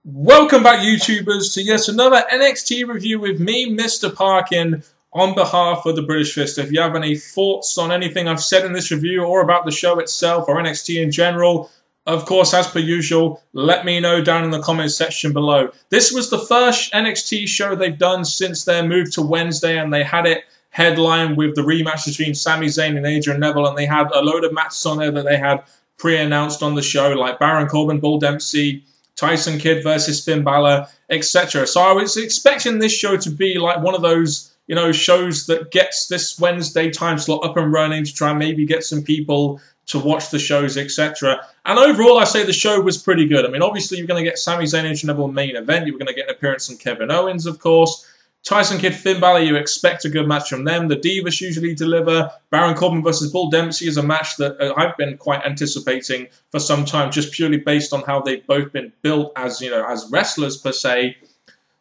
Welcome back, YouTubers, to yet another NXT review with me, Mr. Parkin, on behalf of the British Fist. If you have any thoughts on anything I've said in this review or about the show itself or NXT in general, of course, as per usual, let me know down in the comments section below. This was the first NXT show they've done since their move to Wednesday, and they had it headlined with the rematch between Sami Zayn and Adrian Neville, and they had a load of matches on there that they had pre-announced on the show, like Baron Corbin, Bull Dempsey, Tyson Kidd versus Finn Balor, etc. So I was expecting this show to be like one of those, shows that gets this Wednesday time slot up and running to try and maybe get some people to watch the shows, etc. And overall, I say the show was pretty good. I mean, obviously, you're going to get Sami Zayn and Adrian Neville main event. You're going to get an appearance from Kevin Owens, of course. Tyson Kidd, Finn Balor, you expect a good match from them. The Divas usually deliver. Baron Corbin versus Bull Dempsey is a match that I've been quite anticipating for some time, just purely based on how they've both been built as, as wrestlers per se.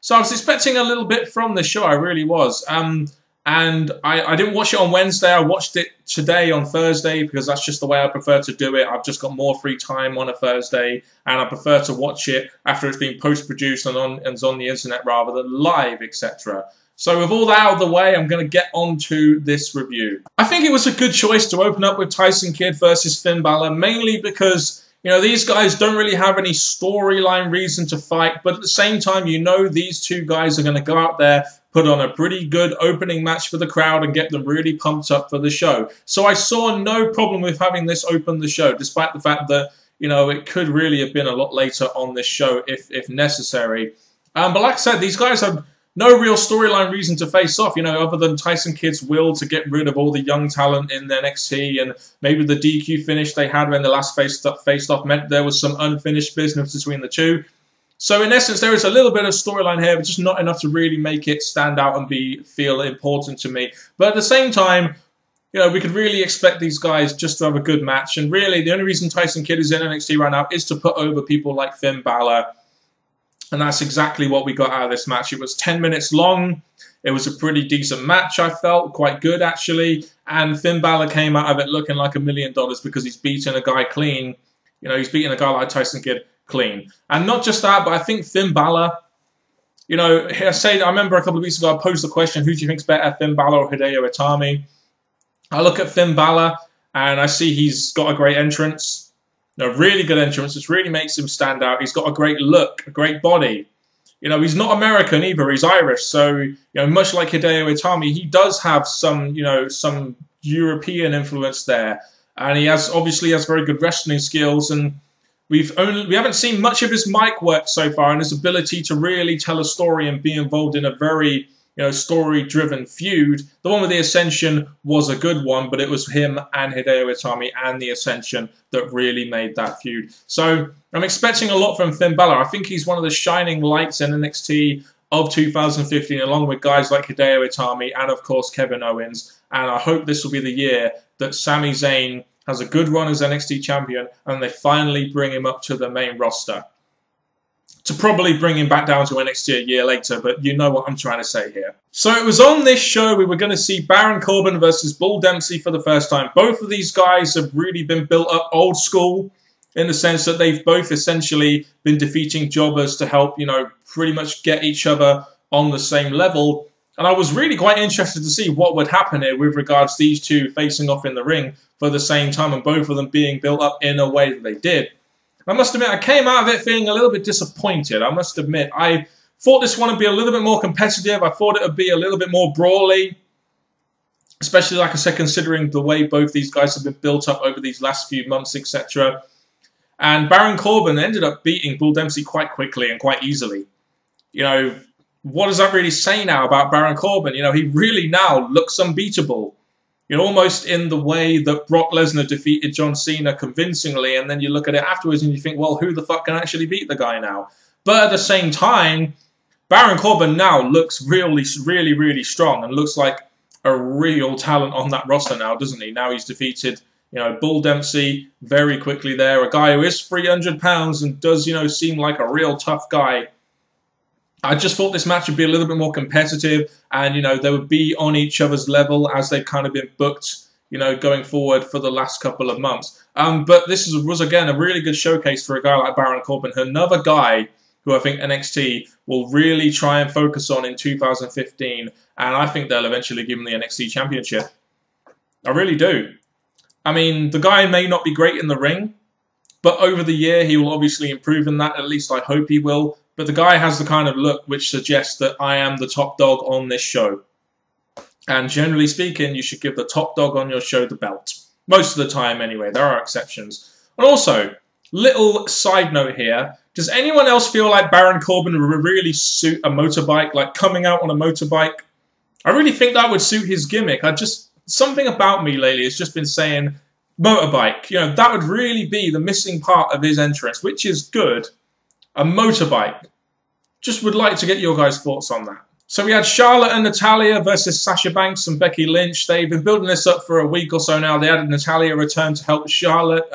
So I was expecting a little bit from the show, I really was. And I didn't watch it on Wednesday. I watched it today on Thursday because that's just the way I prefer to do it. I've just got more free time on a Thursday, and I prefer to watch it after it's been post-produced and on the internet rather than live, etc. So with all that out of the way, I'm going to get on to this review. I think it was a good choice to open up with Tyson Kidd versus Finn Balor, mainly because these guys don't really have any storyline reason to fight, but at the same time, these two guys are going to go out there, put on a pretty good opening match for the crowd and get them really pumped up for the show. So I saw no problem with having this open the show, despite the fact that, it could really have been a lot later on this show if necessary. But like I said, these guys have no real storyline reason to face off, other than Tyson Kidd's will to get rid of all the young talent in the NXT, and maybe the DQ finish they had when the last faced off meant there was some unfinished business between the two. So in essence, there is a little bit of storyline here, but just not enough to really make it stand out and feel important to me. But at the same time, we could really expect these guys just to have a good match. And really, the only reason Tyson Kidd is in NXT right now is to put over people like Finn Balor. And that's exactly what we got out of this match. It was 10 minutes long. It was a pretty decent match, I felt. Quite good, actually. And Finn Balor came out of it looking like $1 million because he's beaten a guy clean. He's beaten a guy like Tyson Kidd clean. And not just that, but I think Finn Balor, I remember a couple of weeks ago I posed the question, who do you think's better, Finn Balor or Hideo Itami? I look at Finn Balor and I see he's got a great entrance. A really good entrance, which really makes him stand out. He's got a great look, a great body. He's not American either, he's Irish. So, much like Hideo Itami, he does have some, some European influence there. And he obviously has very good wrestling skills, and we haven't seen much of his mic work so far, and his ability to really tell a story and be involved in a very, story-driven feud. The one with the Ascension was a good one, but it was him and Hideo Itami and the Ascension that really made that feud. So I'm expecting a lot from Finn Balor. I think he's one of the shining lights in NXT of 2015, along with guys like Hideo Itami and, of course, Kevin Owens. And I hope this will be the year that Sami Zayn has a good run as NXT champion, and they finally bring him up to the main roster. To probably bring him back down to NXT a year later, but you know what I'm trying to say here. So it was on this show we were going to see Baron Corbin versus Bull Dempsey for the first time. Both of these guys have really been built up old school, in the sense that they've both essentially been defeating jobbers to help, pretty much get each other on the same level. And I was really quite interested to see what would happen here with regards to these two facing off in the ring for the same time, and both of them being built up in a way that they did. I must admit, I came out of it feeling a little bit disappointed. I must admit, I thought this one would be a little bit more competitive. I thought it would be a little bit more brawly, especially, like I said, considering the way both these guys have been built up over these last few months, etc. And Baron Corbin ended up beating Bull Dempsey quite quickly and quite easily. What does that really say now about Baron Corbin? He really now looks unbeatable. Almost in the way that Brock Lesnar defeated John Cena convincingly, and then you look at it afterwards and you think, well, who the fuck can actually beat the guy now? But at the same time, Baron Corbin now looks really, really, really strong and looks like a real talent on that roster now, doesn't he? Now he's defeated, Bull Dempsey very quickly there, a guy who is 300 pounds and does, seem like a real tough guy. I just thought this match would be a little bit more competitive, and, they would be on each other's level as they've kind of been booked, going forward for the last couple of months. But this was, again, a really good showcase for a guy like Baron Corbin, another guy who I think NXT will really try and focus on in 2015, and I think they'll eventually give him the NXT Championship. I really do. I mean, the guy may not be great in the ring, but over the year he will obviously improve in that, at least I hope he will. But the guy has the kind of look which suggests that I am the top dog on this show. And generally speaking, you should give the top dog on your show the belt. Most of the time anyway, there are exceptions. And also, little side note here, does anyone else feel like Baron Corbin would really suit a motorbike, like coming out on a motorbike? I really think that would suit his gimmick. Something about me lately has just been saying motorbike. You know, that would really be the missing part of his entrance, which is good. A motorbike. Just would like to get your guys' thoughts on that. So we had Charlotte and Natalya versus Sasha Banks and Becky Lynch. They've been building this up for a week or so now. They had Natalya return to help Charlotte.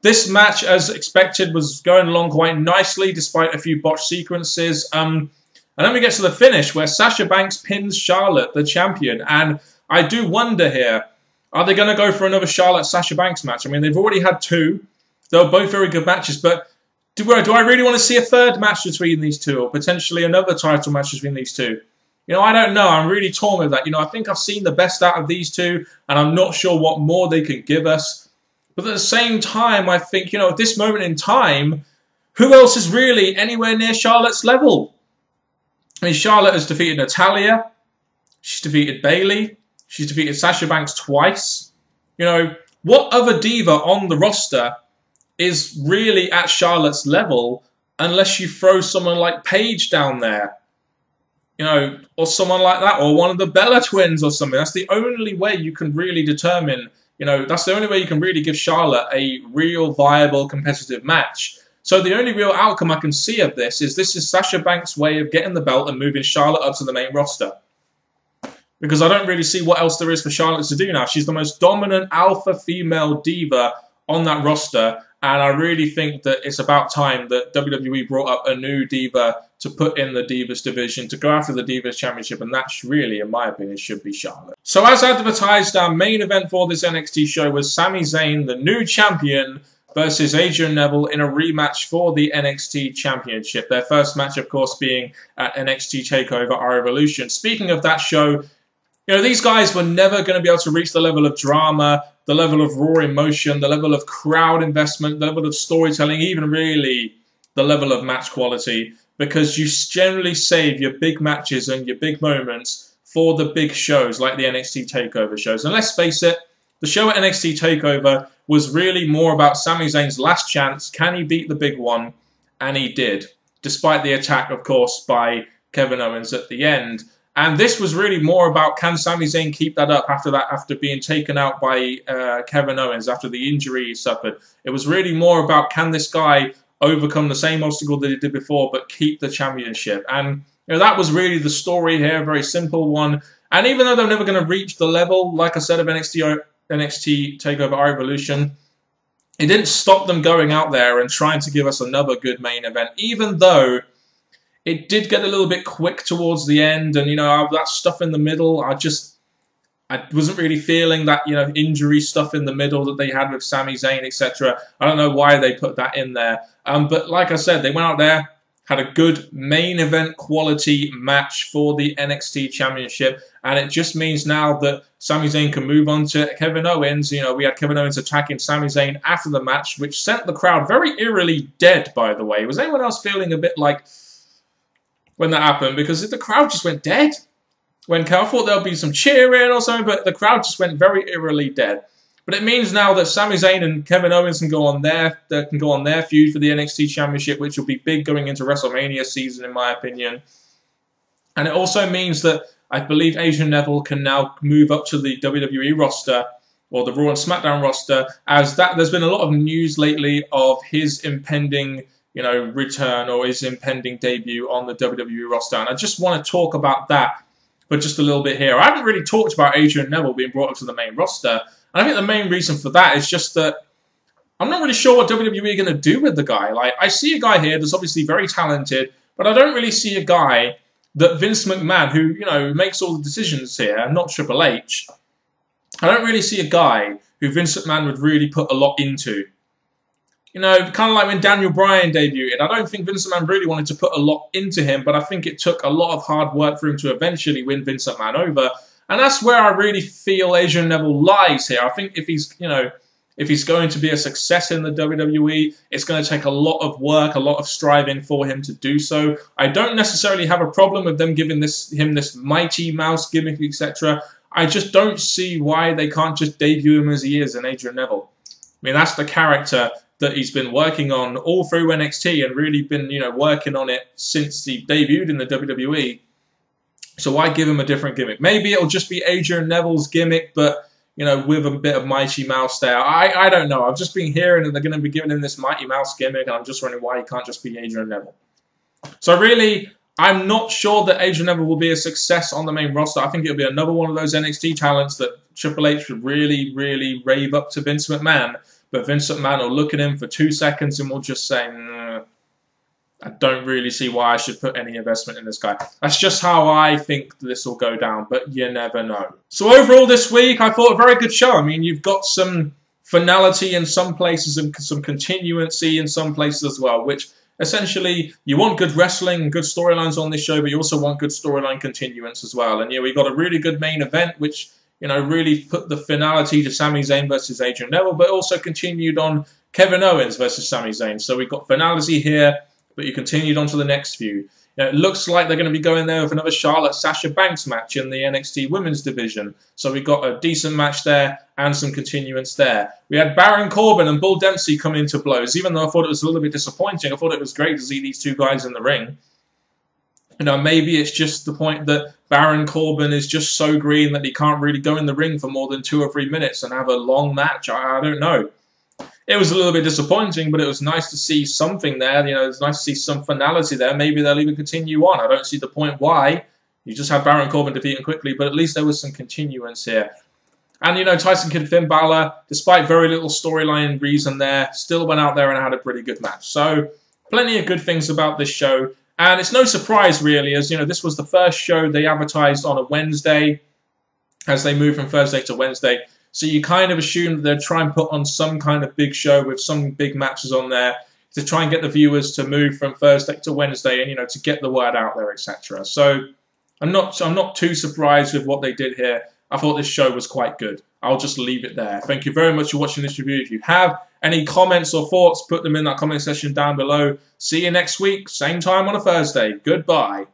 This match, as expected, was going along quite nicely despite a few botched sequences. And then we get to the finish where Sasha Banks pins Charlotte, the champion. And I do wonder here, are they going to go for another Charlotte-Sasha Banks match? I mean, they've already had two. They were both very good matches, but do I really want to see a third match between these two, or potentially another title match between these two? You know, I don't know. I'm really torn with that. You know, I think I've seen the best out of these two, and I'm not sure what more they can give us. But at the same time, I think, you know, at this moment in time, who else is really anywhere near Charlotte's level? I mean, Charlotte has defeated Natalya. She's defeated Bayley. She's defeated Sasha Banks twice. You know, what other diva on the roster is really at Charlotte's level unless you throw someone like Paige down there? You know, or someone like that, or one of the Bella twins or something. That's the only way you can really determine, you know, that's the only way you can really give Charlotte a real viable competitive match. So the only real outcome I can see of this is Sasha Banks' way of getting the belt and moving Charlotte up to the main roster. Because I don't really see what else there is for Charlotte to do now. She's the most dominant alpha female diva on that roster. And I really think that it's about time that WWE brought up a new diva to put in the Divas division, to go after the Divas Championship. And that really, in my opinion, should be Charlotte. So as advertised, our main event for this NXT show was Sami Zayn, the new champion, versus Adrian Neville in a rematch for the NXT Championship. Their first match, of course, being at NXT TakeOver Our Evolution. Speaking of that show, you know, these guys were never going to be able to reach the level of drama, the level of raw emotion, the level of crowd investment, the level of storytelling, even really the level of match quality, because you generally save your big matches and your big moments for the big shows like the NXT TakeOver shows. And let's face it, the show at NXT TakeOver was really more about Sami Zayn's last chance. Can he beat the big one? And he did, despite the attack, of course, by Kevin Owens at the end. And this was really more about, can Sami Zayn keep that up after being taken out by Kevin Owens, after the injury he suffered. It was really more about, can this guy overcome the same obstacle that he did before, but keep the championship? And you know, that was really the story here, a very simple one. And even though they're never going to reach the level, like I said, of NXT TakeOver Our Evolution, it didn't stop them going out there and trying to give us another good main event, even though it did get a little bit quick towards the end, and, you know, that stuff in the middle, I wasn't really feeling that, you know, injury stuff in the middle that they had with Sami Zayn, etc. I don't know why they put that in there. But like I said, they went out there, had a good main event quality match for the NXT Championship, and it just means now that Sami Zayn can move on to Kevin Owens. You know, we had Kevin Owens attacking Sami Zayn after the match, which sent the crowd very eerily dead, by the way. Was anyone else feeling a bit like when that happened? Because the crowd just went dead. I thought there'll be some cheering or something, but the crowd just went very eerily dead. But it means now that Sami Zayn and Kevin Owens can go on their feud for the NXT Championship, which will be big going into WrestleMania season, in my opinion. And it also means that I believe Adrian Neville can now move up to the WWE roster, or the Raw and SmackDown roster, as there's been a lot of news lately of his impending, you know, return, or his impending debut on the WWE roster. And I just want to talk about that for just a little bit here. I haven't really talked about Adrian Neville being brought up to the main roster. And I think the main reason for that is just that I'm not really sure what WWE are going to do with the guy. Like, I see a guy here that's obviously very talented, but I don't really see a guy that Vince McMahon, who, you know, makes all the decisions here, not Triple H, I don't really see a guy who Vince McMahon would really put a lot into. You know, kind of like when Daniel Bryan debuted. I don't think Vince McMahon really wanted to put a lot into him, but I think it took a lot of hard work for him to eventually win Vince McMahon over. And that's where I really feel Adrian Neville lies here. I think if he's, you know, if he's going to be a success in the WWE, it's going to take a lot of work, a lot of striving for him to do so. I don't necessarily have a problem with them giving him this Mighty Mouse gimmick, etc. I just don't see why they can't just debut him as he is in Adrian Neville. I mean, that's the character that he's been working on all through NXT and really been, you know, working on it since he debuted in the WWE. So why give him a different gimmick? Maybe it'll just be Adrian Neville's gimmick, but, you know, with a bit of Mighty Mouse there. I don't know. I've just been hearing that they're going to be giving him this Mighty Mouse gimmick, and I'm just wondering why he can't just be Adrian Neville. So really, I'm not sure that Adrian Neville will be a success on the main roster. I think it'll be another one of those NXT talents that Triple H would really, really rave up to Vince McMahon. But Vince McMahon will look at him for 2 seconds and will just say, I don't really see why I should put any investment in this guy. That's just how I think this will go down, but you never know. So overall this week, I thought a very good show. I mean, you've got some finality in some places and some continuancy in some places as well, which essentially you want good wrestling and good storylines on this show, but you also want good storyline continuance as well. And yeah, we got a really good main event, which, you know, really put the finality to Sami Zayn versus Adrian Neville, but also continued on Kevin Owens versus Sami Zayn. So we've got finality here, but you continued on to the next few. You know, it looks like they're going to be going there with another Charlotte-Sasha Banks match in the NXT Women's Division. So we got a decent match there and some continuance there. We had Baron Corbin and Bull Dempsey come into blows. Even though I thought it was a little bit disappointing, I thought it was great to see these two guys in the ring. You know, maybe it's just the point that Baron Corbin is just so green that he can't really go in the ring for more than 2 or 3 minutes and have a long match. I don't know. It was a little bit disappointing, but it was nice to see something there. You know, it's nice to see some finality there. Maybe they'll even continue on. I don't see the point why. You just have Baron Corbin defeat him quickly, but at least there was some continuance here. And, you know, Tyson Kidd, Finn Balor, despite very little storyline reason there, still went out there and had a pretty good match. So, plenty of good things about this show. And it's no surprise, really, as, you know, this was the first show they advertised on a Wednesday as they moved from Thursday to Wednesday. So you kind of assume that they'd try and put on some kind of big show with some big matches on there to try and get the viewers to move from Thursday to Wednesday and, you know, to get the word out there, etc. So I'm not too surprised with what they did here. I thought this show was quite good. I'll just leave it there. Thank you very much for watching this review. If you have any comments or thoughts, put them in that comment section down below. See you next week, same time on a Thursday. Goodbye.